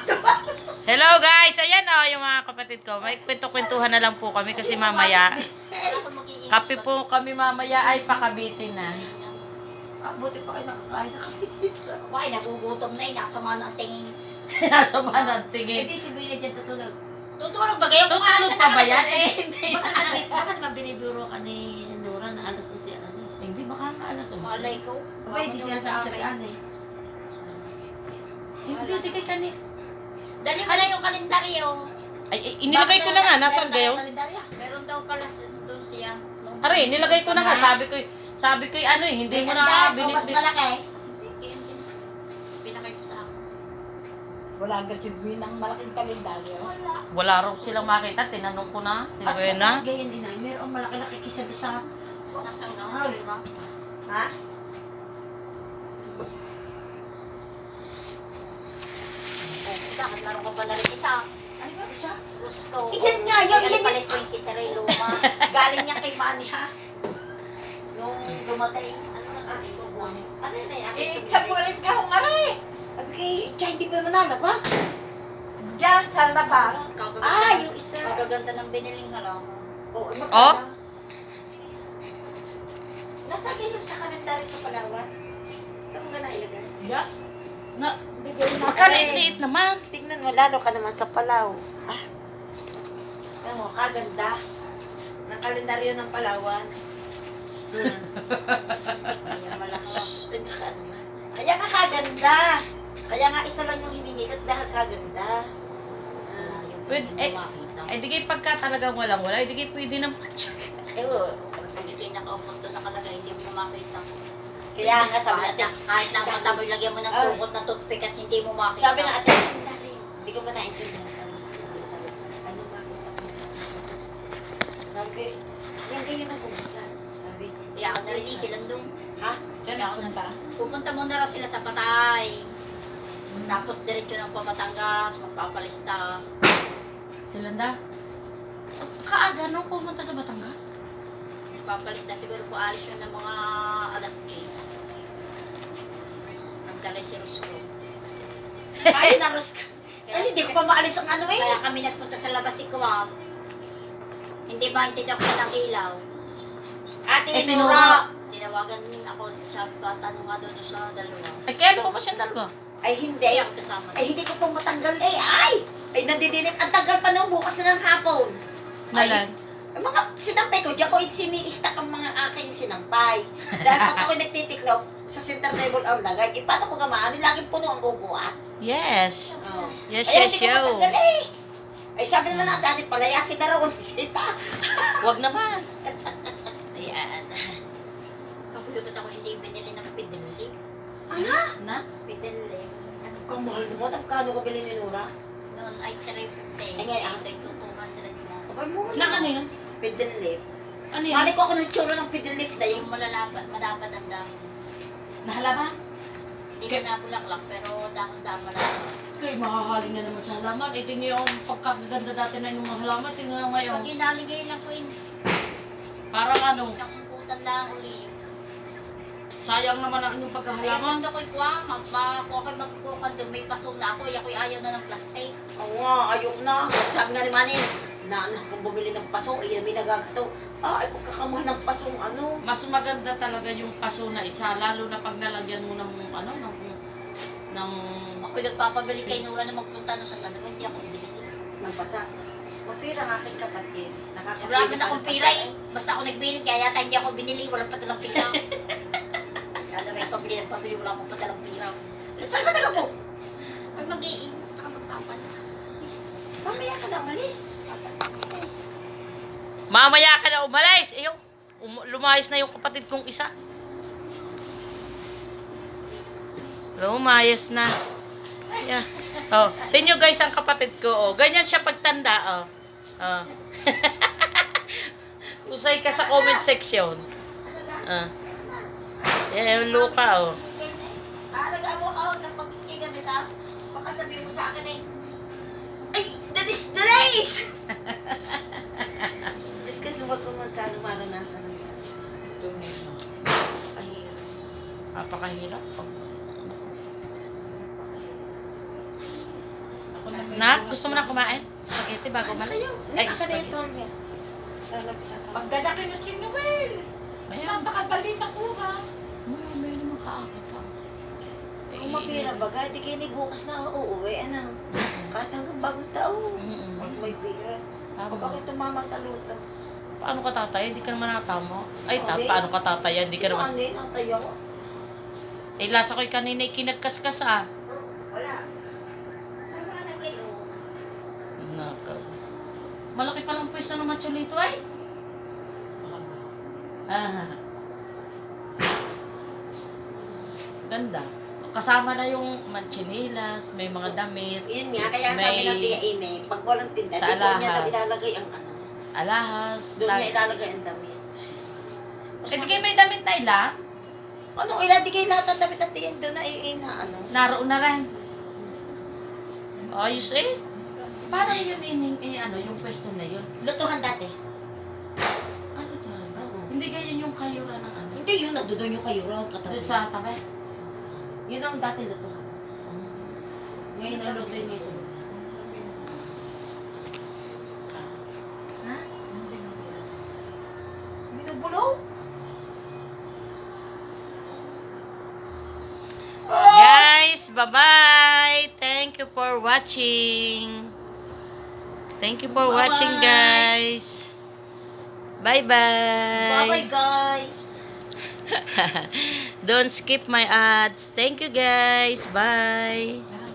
Hello guys! Ayan yung mga kapatid ko. May kwento-kwentuhan na lang po kami kasi mamaya. Kape po kami mamaya ay pakabitin na. Buti pa kayo nakakain na kami. Why, nagugutom na nasama ng tingin. Nasama ng tingin. Hindi si Billy dyan tutulog. Tutulog ba kayo? Tutulog pa ba yan? Hindi. Bakit ba binibiro ka ni Nora na alas 11 alas? Hindi, baka nga alas Malay ko. Aba, hindi sinasabi sa gaan eh. Hindi kay kani. Dali ka na yung kalendaryo. Ay, inilagay ko na nga. Nasaan kayo? Meron daw pala doon siya. Are, nilagay ko na nga. Sabi ko ano eh, hindi mo na Mas binitbit. malaki. Pinakay ko sa akin. Wala kasi ng malaking kalendaryo. Wala. Wala raw silang makita. Tinanong ko na si At least Buena. gayon din ay mayroong malaki-laki kisa doon sa... Nasaan nga? Ha? Bakit meron ko pala rin isa? Ano ba isa? Gusto. Iyan nga, yun, Yan yan, pala yan. 23 luma. Galing niya kay Manny ha? Nung dumatay, ano ang aking kukunin? Ano yun ay aking kukunin? Chapurin ka kung ari! Okay, tsaka hindi ko naman nalabas. Diyan sa labas. Yung isa. Kagaganda ng biniling halaman. Oo, ano Oh? ka? Nasa yun sa kalendary sa Palawan? Saan mo ka nailagay? Yes. Na, bigay na. Makaliit-liit naman. Tingnan mo, lalo ka naman sa Palaw. Ah. Ano, kaganda. Ng kalendaryo ng Palawan. Ayan malaki. Hindi ka naman. Kaya nga kaganda. Kaya nga isa lang yung hiningikat dahil kaganda. Pwede, di kayo pagka talagang walang-wala, di kayo pwede naman. Ewo. Pag hindi nakaupo doon nakalagay, hindi mo makita. Kaya nga sabi Kahit natin, kahit na mataboy lagyan mo ng Ah. tukot na toothpick kasi hindi mo makita. sabi na ate, hindi ko ba naintindihan sa ano ba? Sabi, yan ganyan ang pumunta. Sabi, Kaya ako narinig silang doon. ha? Diyan ako nang Pupunta muna raw sila sa Patay. Tapos diretso ng Pamatangas, magpapalista. Silanda. Kaaga nung pumunta sa Batangas? Magpapalista siguro po alis yun ng mga alas 10. Nagdalay si Rosco. Kaya na Rus ka. Ay, hindi ko pa maalis ang ano eh. Kaya kami nagpunta sa labas si Kuwam. Hindi ba hindi ako sa ng ilaw? Ate Eh, Nora. Tinawagan ako sa tanong nga doon sa dalawa. Ay, kaya mo ba siyang dalawa? Ay, hindi. Kaya ako kasama. Ay, hindi ko pa matanggal eh. Ay, nandidinig. Ang tagal pa nung bukas na ng hapon. Nalan. Ang mga sinampay ko, diyan ko sini-stack ang mga aking sinampay. Dahil pag ako nagtitiklaw, sa center table ang lagay, paano ko gamaan? Laging puno ang bubuan. Yes. Oh. Yes, Ay, yes, hindi ko yo. matanggal eh. Ay, sabi naman ng dati, palayasin na raw ang bisita. Huwag naman. Ayan. Kapag ako hindi binili ng pidili. Ano? Na? Pidili. Kamahal naman. Ang kano ko bilhin ni Nora? Noon ay 350. Ay, ngayon, Ay, 200 na. Kapal mo Na ano yun? Pidilip. Ano yun? Mali ko ako ng tsura ng pidilip na Yung malapad ang dami. Nahalama? Hindi ko nabulaklak, pero dahon-dahon malapad. Kay makakaling na naman sa halaman. Eh, tingnan yung pagkaganda dati na yung mga halaman. Tingnan yung ngayon. Pag inaligay lang ko yun, Parang ano, isang kumputan lang uli. sayang naman ang inyong Kaya pagkahalaman. gusto ko ikuha, magkukuha doon, may paso na ako, ako'y ayaw na ng plastic. Oo nga, ayok na. Sabi nga ni Manny, na ano, kung bumili ng paso, ay may nagagato. Ay, pagkakamahal ng pasong ano. Mas maganda talaga yung paso na isa, lalo na pag nalagyan mo ng ano, ng Ako'y nagpapabili kay Nora na magpunta no sa San Juan, hindi ako bili. Nagpasa. Mapira ang aking kapatid. Wala naman akong pira eh. Basta ako nagbili, kaya yata hindi ako binili, walang patalang pira. Kaya na may pabili, wala akong patalang pira. Saan ka nagapo? Pag mag-iingos, saka magtapan. Mamaya ka na umalis. mamaya ka na umalis. Eh, lumayas na yung kapatid kong isa. Lumayas na. Yeah. Oh, tingnan guys ang kapatid ko. Oh, ganyan siya pagtanda. Oh. Oh. Usay ka sa comment section. Yan yung Luka. Oh. Nag-awak-awak ng pag-iskigan nila. Baka sabihin mo sa akin eh, ay, that is the race! Diyos ko, suwag ko man sa maranasan ng Diyos ko. Ay, Napakahirap. Nak, gusto mo na kumain? Spaghetti bago umalis? Ay, spaghetti. niya. Sarap isasama. Pagdalaki na si Noel. Ayan. Napakadali na kuha. May naman kaaka pa. Kung mapira baga, di kayo ni bukas na uuwi, ano? Kahit hanggang bagong taon. Mm-mm. Pag may pira. Tama. Pag ako tumama sa luto. Paano ka tatay? Hindi ka naman nakatamo. Ay, Hindi. paano ka tatay? Hindi ka naman. Ano yun, ang tayo ako. Eh, lasa ko'y kanina kinagkaskas ah. Wala. Ay, wala kayo. Naka. Malaki pa lang pwesto ng matsulito ay. Ah. Ganda. Kasama na yung manchinilas, may mga damit, Yun nga, kaya sabi May- ng Tia Ine, pag walang tinda, Sa dito niya daw alahas. ilalagay ang ano. alahas, Doon na ilalagay ang damit. Eh, di kayo may damit na ila? Anong ilalagay kayo lahat ng damit ng Tia Ine doon na ano? Naroon na rin. Ayos eh. Paano yun ano, yung pwesto na yun? Lutuhan dati. Ano to? Oo. Hindi ganyan yung kayura ng ano? Hindi yun, nandoon yung kayo raw, Doon katabi. sa tabi? Yun ang dati lutuhan. Ngayon naluto yun ngayon sa luto. Ha? Binubulong? Guys, bye-bye. Thank you for watching. Thank you for watching, guys. Bye-bye. Bye-bye, guys. Don't skip my ads. Thank you, guys. Bye.